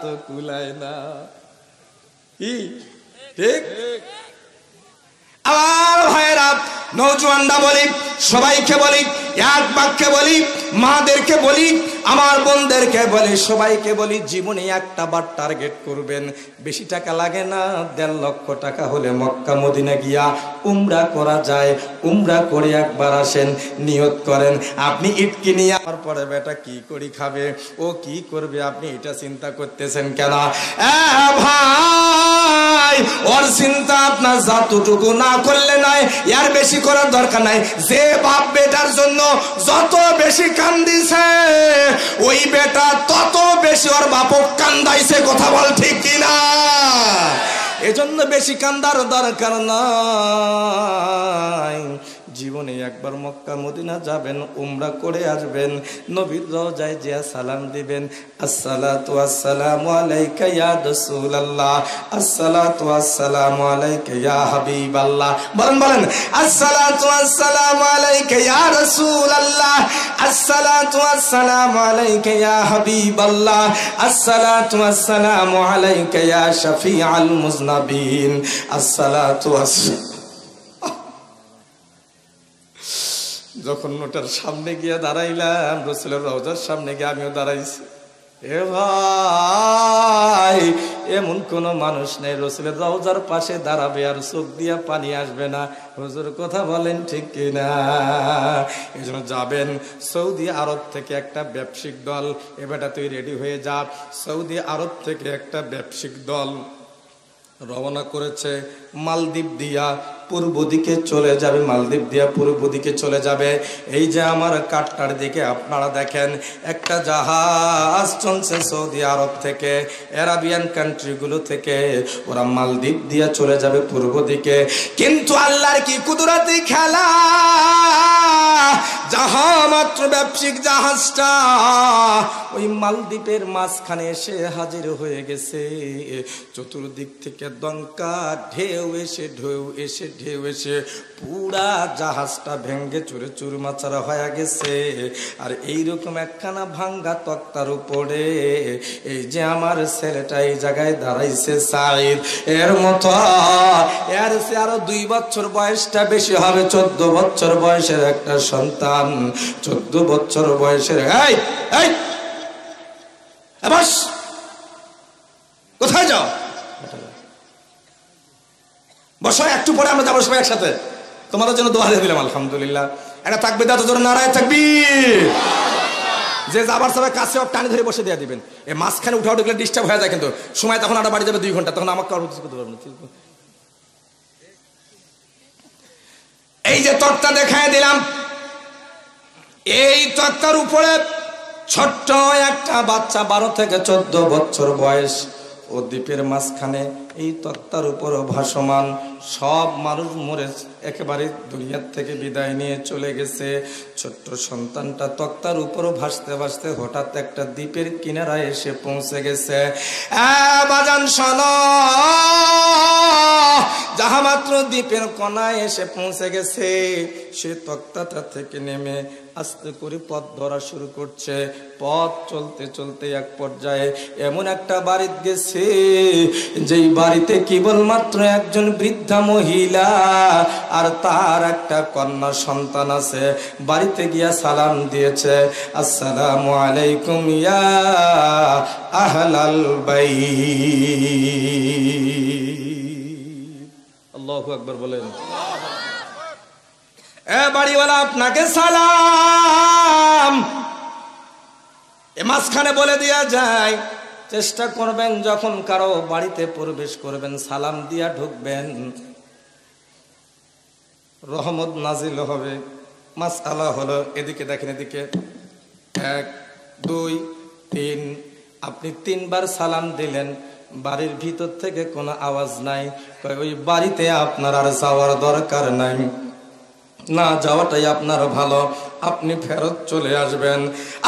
তো কুলায় না। কি ঠিক? আমার ভাইয়েরা, নওজোয়ানরা বলি, সবাইকে বলি, এক বাক্যে বলি, মাদেরকে বলি, আমার বোনদেরকে বলি, সবাইকে বলি, জীবনে একটা বার টার্গেট করবেন। বেশি টাকা লাগে না, 1.5 লক্ষ টাকা হলে মক্কা মদিনা গিয়া উমরা করা যায়। উমরা করে একবার আসেন, নিয়ত করেন। আপনি ইটকি নিয়ে আমার পরে বেটা কি করি খাবে, ও কি করবে, আপনি এটা চিন্তা করতেছেন কেন? ভাই, ওর চিন্তা আপনার যতটুকু না করলে নাই, এর বেশি করার দরকার নাই। যে বাপ বেটার জন্য যত বেশি কান্দিছে, ওই বেটা তত বেশি ওর বাপক কান্দাইছে। কথা বল ঠিক কিনা? এজন্য বেশি কান্দার দরকার নাই। জীবনে একবার মক্কা মদিনা যাবেন, উমরা করে আসবেন, নবীর রওজায় জিয়া সালাম দিবেন, আসসালাতু ওয়াসসালামু আলাইকা ইয়া রাসূলুল্লাহ, আসসালাতু ওয়াসসালামু আলাইকা ইয়া হাবিবাল্লাহ। বলেন বলেন, আসসালাতু ওয়াসসালামু আলাইকা ইয়া রাসূলুল্লাহ, আসসালাতু ওয়াসসালামু আলাইকা ইয়া হাবিবাল্লাহ, আসসালাতু ওয়াসসালামু আলাইকা ইয়া শাফিআল মুজনাবিন, আসসালাতু ওয়াসসালামু। যখন ওটার সামনে গিয়ে দাঁড়াইলাম, রাসূলের রওজার সামনে গিয়ে আমিও দাঁড়াইছি। এ ভাই, এমন কোন মানুষ নেই রাসূলের রওজার পাশে দাঁড়াবে আর চোখ দিয়া পানি আসবে না। হুজুর কথা বলেন ঠিক কিনা? এই জন্য যাবেন সৌদি আরব থেকে একটা ব্যবসায়িক দল, এবারটা তুই রেডি হয়ে যা। সৌদি আরব থেকে একটা ব্যবসায়িক দল রওনা করেছে মালদ্বীপ দিয়া পূর্ব দিকে চলে যাবে। মালদ্বীপ দিয়া পূর্ব দিকে চলে যাবে। এই যে আমার কাটটার দিকে আপনারা দেখেন, একটা জাহাজ চলছে সৌদি আরব থেকে, আরাবিয়ান কান্ট্রিগুলো থেকে, ওরা মালদ্বীপ দিয়া চলে যাবে পূর্ব দিকে। কিন্তু আল্লাহর কি কুদরতি খেলা, যাহা মাত্র ব্যবসায়িক জাহাজটা ওই মালদ্বীপের মাঝখানে এসে হাজির হয়ে গেছে। চতুর্দিক থেকে দঙ্কা, ঢেউ এসে ঢেউ এসে ঢেউ এসে পুরা জাহাজটা ভেঙ্গে চুরে চুরমাচারা হয়ে গেছে। আর এইরকম একখানা ভাঙ্গা তক্তার উপরে এই যে আমার ছেলেটা এই জায়গায় দাঁড়াইছে সাঈদ, এর মতো এর সে আরো 2 বছর বয়সটা বেশি হবে। 14 বছর বয়সের একটা সন্তান, 14 বছর বয়সের। এই এই বস, কোথায় যাও? বসো, একটু পরে আমরা যাবো সবাই একসাথে। তোমাদের জন্য দোয়া দিয়ে দিলাম আলহামদুলিল্লাহ। একটা তাকবীর দাও তো জোরে, নারায়ে তাকবীর। যে যাবার সবাই কাছে টানি ধরে বসে দিয়ে দিবেন। এই মাঝখানে উঠা উঠে গেলে ডিস্টার্ব হয়ে যায়, কিন্তু সময় তখন আটা বাড়ি যাবে 2 ঘন্টা, তখন আমাকে করতে পারবো না। এই যে তক্তা দেখায় দিলাম, এই তক্তার উপরে ছোট্ট একটা বাচ্চা 12 থেকে 14 বছর বয়স, ও দ্বীপের মাঝখানে এই তক্তার উপর ভাসমান। সব মানুষ মরে একেবারে দুনিয়ার থেকে বিদায় নিয়ে চলে গেছে। ছোট্ট সন্তানটা তক্তার উপর ভাসতে ভাসতে হঠাৎ একটা দ্বীপের কিনারায় এসে পৌঁছে গেছে। বাজান শোনো, যাহা মাত্র দ্বীপের কোনায় এসে পৌঁছে গেছে, সে তক্তাটা থেকে নেমে আস্তে করে পথ ধরা শুরু করছে। পথ চলতে চলতে এক পর্যায়ে এমন একটা বাড়িতে গেছে, যেই বাড়িতে কেবলমাত্র একজন বৃদ্ধা মহিলা আর তার একটা কন্যা সন্তান আছে। বাড়িতে গিয়া সালাম দিয়েছে, আসসালামু আলাইকুম ইয়া আহলাল বাইত। আল্লাহু আকবার বলেন। এ বাড়িওয়ালা, আপনাকে সালাম। এ মাঝখানে বলে দেয়া যায়, চেষ্টা করবেন যখন কারো বাড়িতে প্রবেশ করবেন সালাম দিয়া ঢুকবেন, রহমত নাজিল হবে। মাসআলা হলো, এদিকে দেখেন, এদিকে 1 2 3, আপনি 3 বার সালাম দিলেন, বাড়ির ভিতর থেকে কোনো আওয়াজ নাই, ওই বাড়িতে আপনার আর যাওয়ার দরকার নাই, না যাওয়াটাই আপনার ভালো। আপনি ফেরত চলে আসবেন।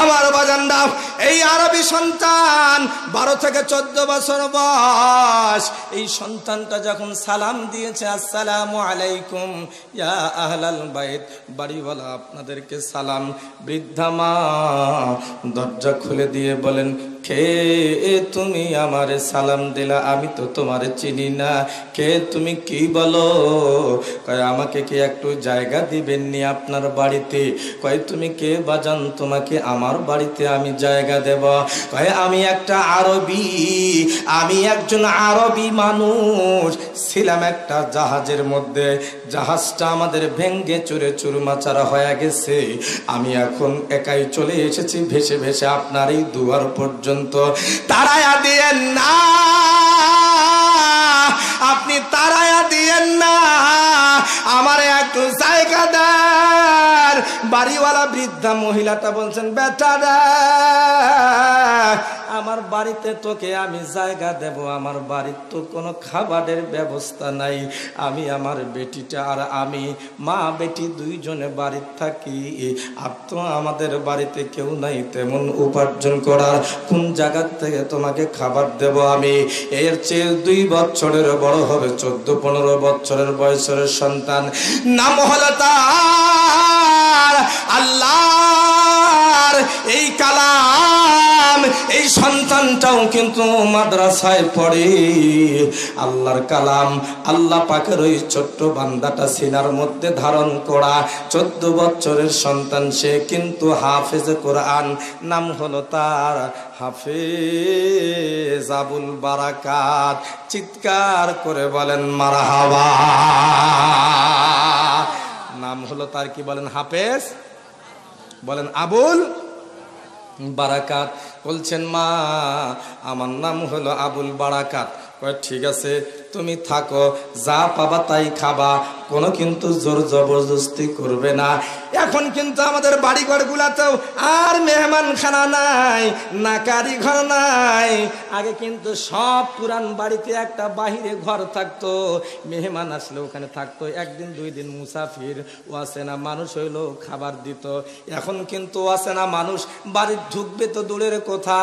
আমার বাজানরা, এই আরবি সন্তান 12 থেকে 14 বছর বয়স, এই সন্তানটা যখন সালাম দিয়েছে, আসসালামু আলাইকুম ইয়া আহলাল বাইত, বাড়িওয়ালা আপনাদেরকে সালাম। বৃদ্ধা মা দরজা খুলে দিয়ে বলেন, কে তুমি আমারে সালাম দিলা? আমি তো তোমারে চিনি না। কে তুমি? কি বলো? কয় আমাকে কি একটু জায়গা দিবেননি আপনার বাড়িতে? কয় তুমি কে বাজান? তোমাকে আমার বাড়িতে আমি জায়গা দেব। কয় আমি একটা আরবি, আমি একজন আরবি মানুষ, ছিলাম একটা জাহাজের মধ্যে। জাহাজটা আমাদের ভেঙ্গে চুরে চুরমাচারা হয়ে গেছে। আমি এখন একাই চলে এসেছি ভেসে ভেসে আপনার এই দুয়ার পর্যন্ত। তারায়া দিয়েন না, আপনি তারায়া দিয়েন না, আমার একটু জায়গা দেন। বাড়িওয়ালা বৃদ্ধা মহিলাটা বলছেন, বেটারা আমার বাড়িতে তোকে আমি জায়গা দেব, আমার বাড়ির তো কোনো খাবারের ব্যবস্থা নাই। আমি আমার বেটিটা আর আমি মা বেটি দুইজনে বাড়ির থাকি। আর তো আমাদের বাড়িতে কেউ নাই তেমন উপার্জন করার, কোন জায়গা থেকে তোমাকে খাবার দেব আমি? এর চেয়ে 2 বছরের বড় হবে, 14-15 বছরের বয়সের সন্তান। নাম হলো তার আল্লাহর এই কালাম। এই সন্তানটাও কিন্তু মাদ্রাসায় পড়ে। আল্লাহর কালাম, আল্লাহ পাকের ওই ছোট্ট বান্দাটা সিনার মধ্যে ধারণ করা 14 বছরের সন্তান, সে কিন্তু হাফেজে কোরআন। নাম হলো তার হাফেজ আবুল বারাকাত। চিৎকার করে বলেন মারহাবা। নাম হলো তার কি বলেন? হাফেজ, বলেন আবুল বারাকাত। বলছেন মা আমার নাম হলো আবুল বারাকাত। কয় ঠিক আছে তুমি থাকো, যা পাবা তাই খাবা, কোনো কিন্তু জোর জবরদস্তি করবে না। এখন কিন্তু আমাদের বাড়িঘর গুলাতেও আর মেহমান খানা নাই, না কারি ঘর নাই। আগে কিন্তু সব পুরান বাড়িতে একটা বাহিরে ঘর থাকতো, মেহমান আসলে ওখানে থাকতো, 1 দিন 2 দিন মুসাফির ও আসে না মানুষ হইলো খাবার দিত। এখন কিন্তু আসে না মানুষ, বাড়ির ঢুকবে তো দূরের কথা,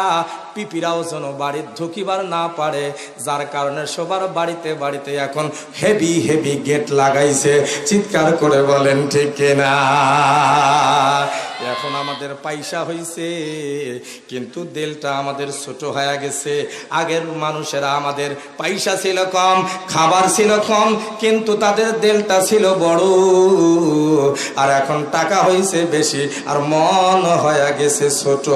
পিপিরাও যেন বাড়ির ঢুকিবার না পারে, যার কারণে সবার বাড়িতে বাড়িতে এখন হেভি হেভি গেট লাগাইছে। চিৎকার করে বলেন ঠিক কিনা? এখন আমাদের পয়সা হইছে কিন্তু দিলটা আমাদের ছোট হয়ে গেছে। আগের মানুষেরা, আমাদের পয়সা ছিল কম, খাবার ছিল কম, কিন্তু তাদের দিলটা ছিল বড়। আর এখন টাকা হইছে বেশি আর মন হয়ে গেছে ছোট,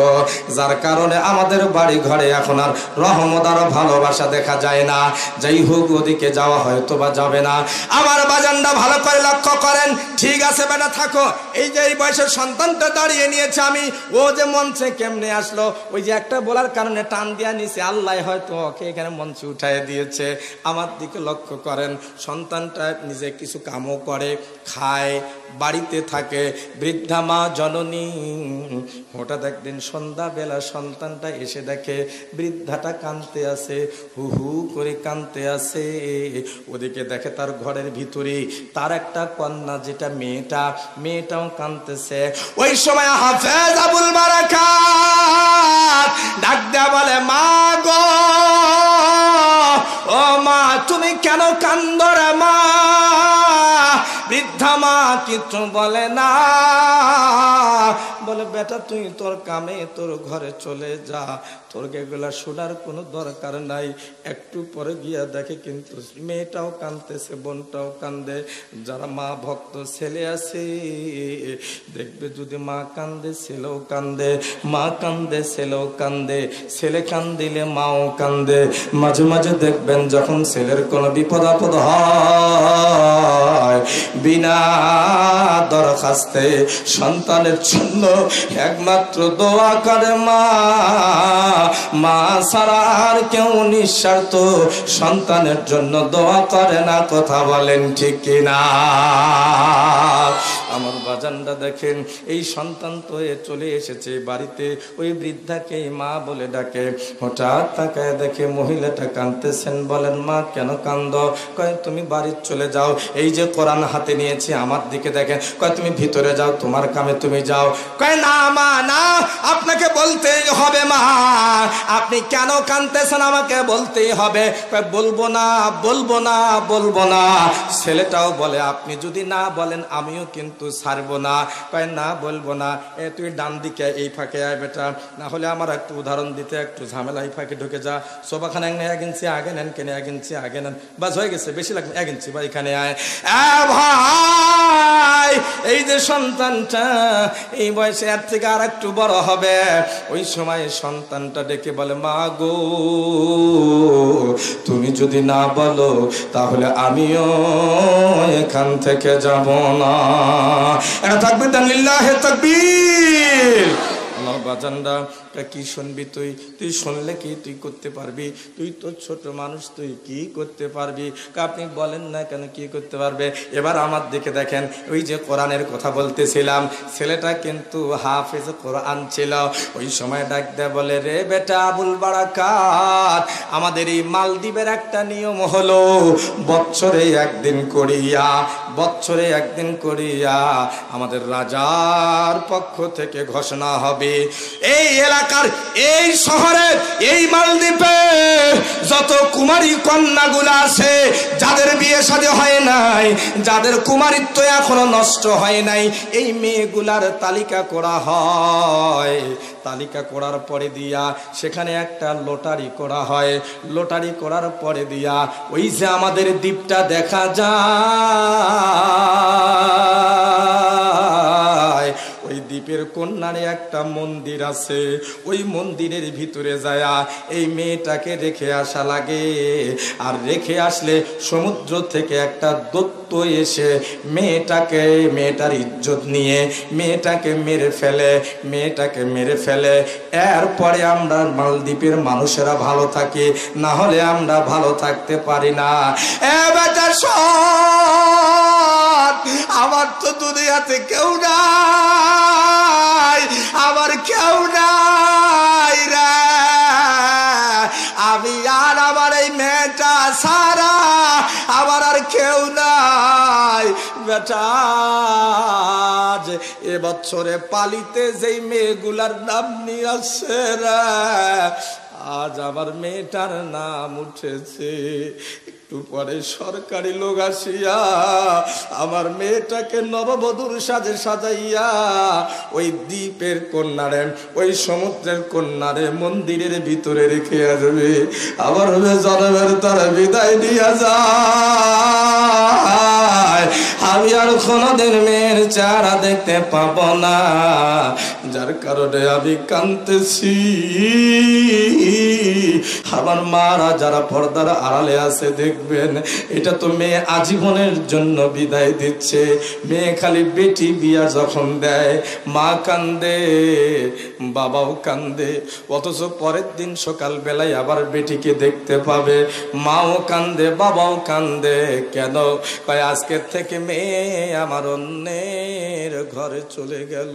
যার কারণে আমাদের বাড়ি ঘরে এখন আর রহমত আর ভালোবাসা দেখা যায় না। যাই হোক, ওদিকে যাওয়া হয়তো বা যাবে না। আমার বাজানটা ভালো করে লক্ষ্য করেন। ঠিক আছে বেটা থাকো, এই যে এই বয়সের সন্তানটা দাঁড়িয়ে নিয়েছে, আমি ও যে মঞ্চে কেমনে আসলো, ওই যে একটা বলার কারণে টান দিয়া নিছে, আল্লাহ হয়তো ওকে এখানে মঞ্চে উঠাই দিয়েছে। আমার দিকে লক্ষ্য করেন, সন্তানটা নিজে কিছু কামও করে, খায়, বাড়িতে থাকে। বৃদ্ধা মা জননী হঠাৎ একদিন সন্ধ্যাবেলা সন্তানটা এসে দেখে বৃদ্ধাটা কাঁদতে আছে, হু হু করে কাঁদতে আছে। ওদিকে দেখে তার ঘরের ভিতরে তার একটা কন্যা, যেটা মেয়েটাও কাঁদতেছে। ওই সময় হাফেজ আবুল বারাকাত ডাক দেয়া বলে, মা গো, ও মা তুমি কেন কান্দো রে মা? বৃদ্ধা মা কিছু বলে না, বলে বেটা তুই তোর কামে তোর ঘরে চলে যা, তোর এগুলা শোনার কোনো দরকার নাই। একটু পরে গিয়া দেখে কিন্তু মেয়েটাও কাঁদতেছে, বোনটাও কান্দে। যারা মা ভক্ত ছেলে আছে দেখবে, যদি মা কান্দে ছেলেও কান্দে, মা কান্দে ছেলেও কান্দে, ছেলে কান্দিলে মাও কান্দে। মাঝে মাঝে দেখবেন যখন ছেলের কোনো বিপদ আপদ হয়, বিনা দরখাস্তে সন্তানের জন্য একমাত্র দোয়া করে মা। মা ছাড়া আর কেউ নিঃস্বার্থ সন্তানের জন্য দোয়া করে না। কথা বলেন ঠিক কিনা? আমার বাজানরা দেখেন, এই সন্তান তো চলে এসেছে বাড়িতে, ওই বৃদ্ধাকে মা বলে ডাকে। হঠাৎ তাকায় দেখে মহিলাটা কাঁদতেছেন। বলেন মা কেন কান্দ? কয় তুমি বাড়ি চলে যাও, এই যে কোরআন হাতে নিয়েছি আমার দিকে দেখেন। কয় তুমি ভিতরে যাও, তোমার কামে তুমি যাও। কয় না মা না, আপনাকে বলতেই হবে মা, আপনি কেন কাঁদতেছেন আমাকে বলতেই হবে। কয় বলবো না বলবো না বলবো না। ছেলেটাও বলে আপনি যদি না বলেন আমিও কিন্তু ছাড়বো না। কয় না বলবো না। তুই ডান দিকে এই ফাঁকে আয় বেটা, না হলে আমার একটু উদাহরণ দিতে একটু ঝামেলা, এই ফাঁকে ঢুকে যা। সোফাখানে এক ইঞ্চি আগে নেন, কেন 1 ইঞ্চি আগে নেন, বাস হয়ে গেছে, বেশি লাগবে 1 ইঞ্চি বা এখানে আয়। ভাই এই যে সন্তানটা এই বয়সে এর থেকে আর একটু বড় হবে, ওই সময় সন্তানটা ডেকে বলে মা গো তুমি যদি না বলো তাহলে আমিও এখান থেকে যাব না। এটা তাকবীর দেন, লিল্লাহি তাকবীর। আমার বাজানরা কি শুনবি তুই? তুই শুনলে কি তুই করতে পারবি? তুই তো ছোট মানুষ, তুই কি করতে পারবি? আপনি বলেন না কেন কি করতে পারবে? এবার আমার দিকে দেখেন, ওই যে কোরআনের কথা বলতেছিলাম, ছেলেটা কিন্তু হাফেজ কোরআন ছিল। ওই সময় ডাক দেয় বলে রে বেটা আবুল বারাকাত, আমাদের এই মালদ্বীপের একটা নিয়ম হলো বছরে একদিন করিয়া আমাদের রাজার পক্ষ থেকে ঘোষণা হবে, এই এলাকার এই শহরের এই মালদ্বীপে যত কুমারী কন্যাগুলো আছে, যাদের বিয়ে শাদী হয় নাই, যাদের কুমারিত্ব এখনো নষ্ট হয় নাই, এই মেয়েগুলার তালিকা করা হয়। তালিকা করার পরে দিয়া সেখানে একটা লটারি করা হয়। লটারি করার পরে দিয়া ওই যে আমাদের দ্বীপটা দেখা যায়, ওই দ্বীপের কন্যারে একটা মন্দির আছে, ওই মন্দিরের ভিতরে যায়া এই মেয়েটাকে রেখে আসা লাগে। আর রেখে আসলে সমুদ্র থেকে একটা দৈত্য এসে মেয়েটার ইজ্জত নিয়ে মেয়েটাকে মেরে ফেলে। এরপরে আমরা মালদ্বীপের মানুষেরা ভালো থাকি, না হলে আমরা ভালো থাকতে পারি না। আমার তো দুনিয়াতে কেউ নাই, আমার কেউ নাই রে, আমি আর আমার এই মেয়েটা সারা আমার আর কেউ নাই বেটা। এবছরে পালিতে যেই মেয়েগুলার নাম নিয়ে আসছে রে, আজ আমার মেয়েটার নাম উঠেছে। একটু পরে সরকারি লোক আসিয়া আমার মেয়েটাকে নববধূর সাজে সাজাইয়া ওই দ্বীপের কন্যারে, ওই সমুদ্রের কন্যারে মন্দিরের ভিতরে রেখে আসবে। আবার জনমের তারা বিদায় দিয়া যায়, আমি আর কোনোদিন মেয়ের চেহারা দেখতে পাব না, যার কারণে আমি কাঁদতেছি। আমার মারা যারা পর্দার আড়ালে আছে দেখবেন, এটা তো মেয়ে আজীবনের জন্য বিদায় দিচ্ছে। মেয়ে খালি বেটি বিয়া যখন দেয় মা কান্দে, বাবাও কান্দে, অথচ পরের দিন সকাল বেলায় আবার বেটিকে দেখতে পাবে, মাও কান্দে বাবাও কান্দে। কেন? কয় আজকের থেকে মেয়ে আমার অন্যের ঘরে চলে গেল।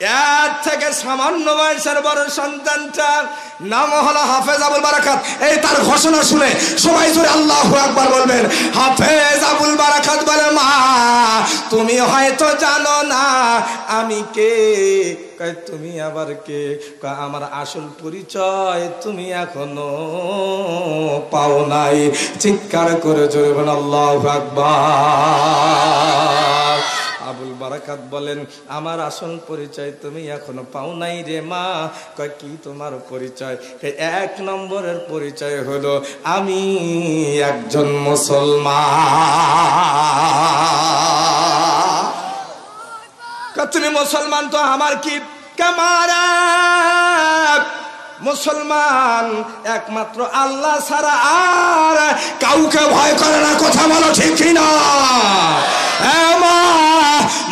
এর থেকে সামান্য বয়সের বড় সন্তানটার নাম হলো হাফেজ আবুল বারাকাত। এই তার ঘোষণা শুনে সবাই জোরে আল্লাহু আকবার বলবেন। হাফেজ আবুল বারাকাত বলে মা তুমি হয়তো জানো না আমি কে। তুমি আবার কে? আমার আসল পরিচয় তুমি এখনো পাও নাই। চিৎকার করে জোরে বলেন আল্লাহু আকবার। আবুল বারাকাত বলেন আমার আসল পরিচয় তুমি এখনো পাও নাই রে মা। কয় কি তোমার পরিচয়? 1 নম্বরের পরিচয় হলো আমি একজন মুসলমান। তুমি মুসলমান তো আমার কি কামারা? মুসলমান একমাত্র আল্লাহ ছাড়া আর কাউকে ভয় করে না। কথা বলো ঠিক কিনা?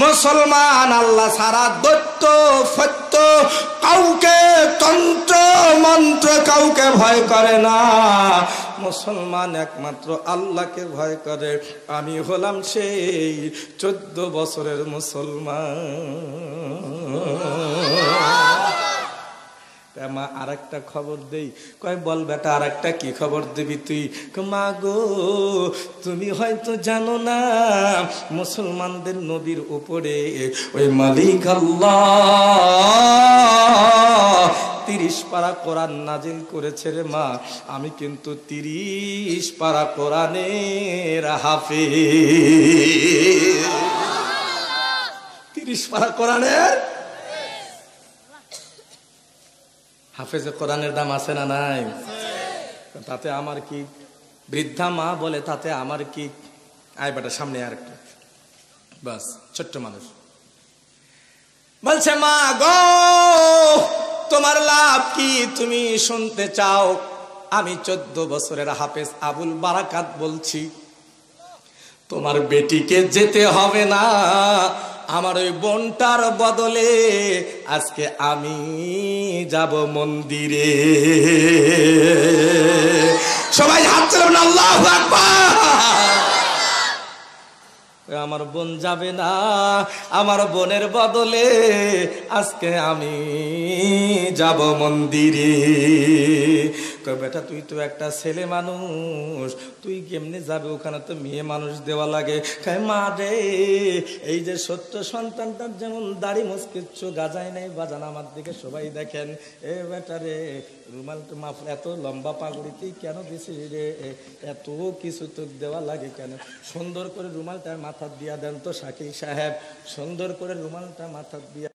মুসলমান আল্লাহ ছাড়া দৈত্য ফৈত্য কাউকে তন্ত্র মন্ত্র কাউকে ভয় করে না, মুসলমান একমাত্র আল্লাহকে ভয় করে। আমি হলাম সেই 14 বছরের মুসলমান। মা আর একটা খবর দেই, কয় বল বেটা আর একটা কি খবর দিবি তুই? মা গো তুমি হয়তো জানো না, মুসলমানদের নবীর উপরে ওই মালিক আল্লাহ 30 পারা কোরআন নাজিল করেছে রে মা। আমি কিন্তু 30 পারা কোরআনের হাফেজ। 30 পারা কোরআনের হাফেজে কোরআনের দাম আছে না নাই? তাতে আমার কি? বৃদ্ধা মা বলে তাতে আমার কি? আয় বেটা সামনে আর একটা, বাস ছোট্ট মানুষ বলছে মা গো তোমার লাভ কি তুমি শুনতে চাও? আমি 14 বছরের হাফেজ আবুল বারাকাত বলছি, তোমার বেটিকে যেতে হবে না, আমার ওই বোনটার বদলে আজকে আমি যাব মন্দিরে। সবাই হাত তুলুন, আল্লাহু আকবার। আমার বোন যাবে না, আমার বোনের বদলে আজকে আমি যাব মন্দিরে। বেটা তুই তো একটা ছেলে মানুষ, তুই কেমনে যাবে ওখানে? তো মেয়ে মানুষ দেওয়া লাগে। মা রে এই যে সত্য সন্তানটার যেমন দাড়ি মুসকিচ্ছ গাজায় নাই বাজান, আমার দিকে সবাই দেখেন, এ বেটা রে রুমাল তো মাফ এত লম্বা পাগড়িতেই কেন দিছিস রে? এত কিছু তো দেওয়া লাগে কেন? সুন্দর করে রুমালটার মাথা দিয়া দেন তো শাকিল সাহেব, সুন্দর করে রুমালটা মাথা দিয়া